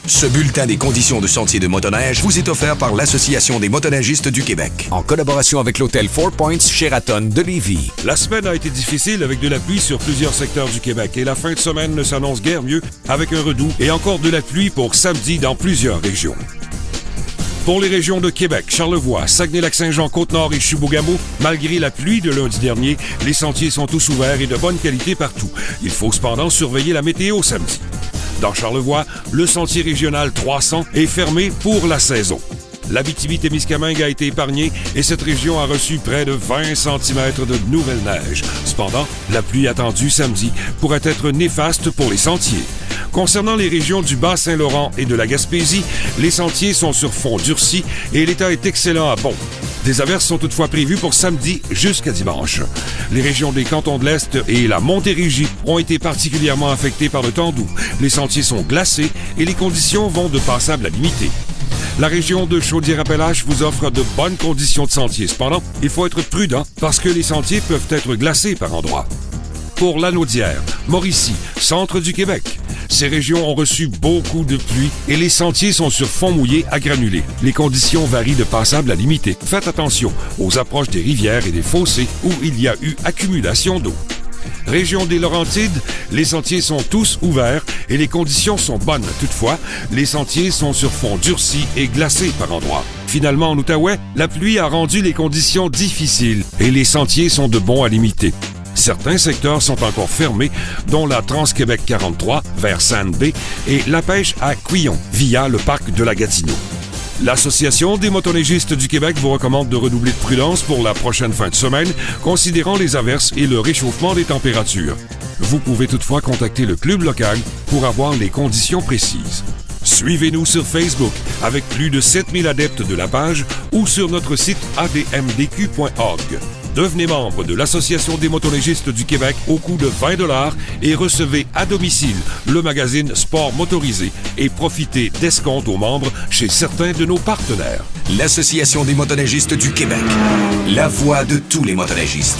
Ce bulletin des conditions de sentier de motoneige vous est offert par l'Association des motoneigistes du Québec, en collaboration avec l'hôtel Four Points Sheraton de Lévis. La semaine a été difficile avec de la pluie sur plusieurs secteurs du Québec et la fin de semaine ne s'annonce guère mieux avec un redout et encore de la pluie pour samedi dans plusieurs régions. Pour les régions de Québec, Charlevoix, Saguenay-Lac-Saint-Jean, Côte-Nord et Chibougamau, malgré la pluie de lundi dernier, les sentiers sont tous ouverts et de bonne qualité partout. Il faut cependant surveiller la météo samedi. Dans Charlevoix, le sentier régional 300 est fermé pour la saison. L'Abitibi-Témiscamingue a été épargnée et cette région a reçu près de 20 cm de nouvelle neige. Cependant, la pluie attendue samedi pourrait être néfaste pour les sentiers. Concernant les régions du Bas-Saint-Laurent et de la Gaspésie, les sentiers sont sur fond durci et l'état est excellent à bon. Des averses sont toutefois prévues pour samedi jusqu'à dimanche. Les régions des cantons de l'Est et la Montérégie ont été particulièrement affectées par le temps doux. Les sentiers sont glacés et les conditions vont de passable à limité. La région de Chaudière-Appalaches vous offre de bonnes conditions de sentier. Cependant, il faut être prudent parce que les sentiers peuvent être glacés par endroits. Pour Lanaudière, Mauricie, centre du Québec. Ces régions ont reçu beaucoup de pluie et les sentiers sont sur fond mouillé à granulés. Les conditions varient de passable à limité. Faites attention aux approches des rivières et des fossés où il y a eu accumulation d'eau. Région des Laurentides, les sentiers sont tous ouverts et les conditions sont bonnes. Toutefois, les sentiers sont sur fond durci et glacés par endroits. Finalement, en Outaouais, la pluie a rendu les conditions difficiles et les sentiers sont de bons à limiter. Certains secteurs sont encore fermés, dont la Trans-Québec 43 vers Sand-Bay et la pêche à Couillon via le parc de la Gatineau. L'Association des motoneigistes du Québec vous recommande de redoubler de prudence pour la prochaine fin de semaine, considérant les averses et le réchauffement des températures. Vous pouvez toutefois contacter le club local pour avoir les conditions précises. Suivez-nous sur Facebook avec plus de 7000 adeptes de la page ou sur notre site admdq.org. Devenez membre de l'Association des motoneigistes du Québec au coût de 20 $ et recevez à domicile le magazine Sport motorisé et profitez d'escomptes aux membres chez certains de nos partenaires. L'Association des motoneigistes du Québec, la voix de tous les motoneigistes.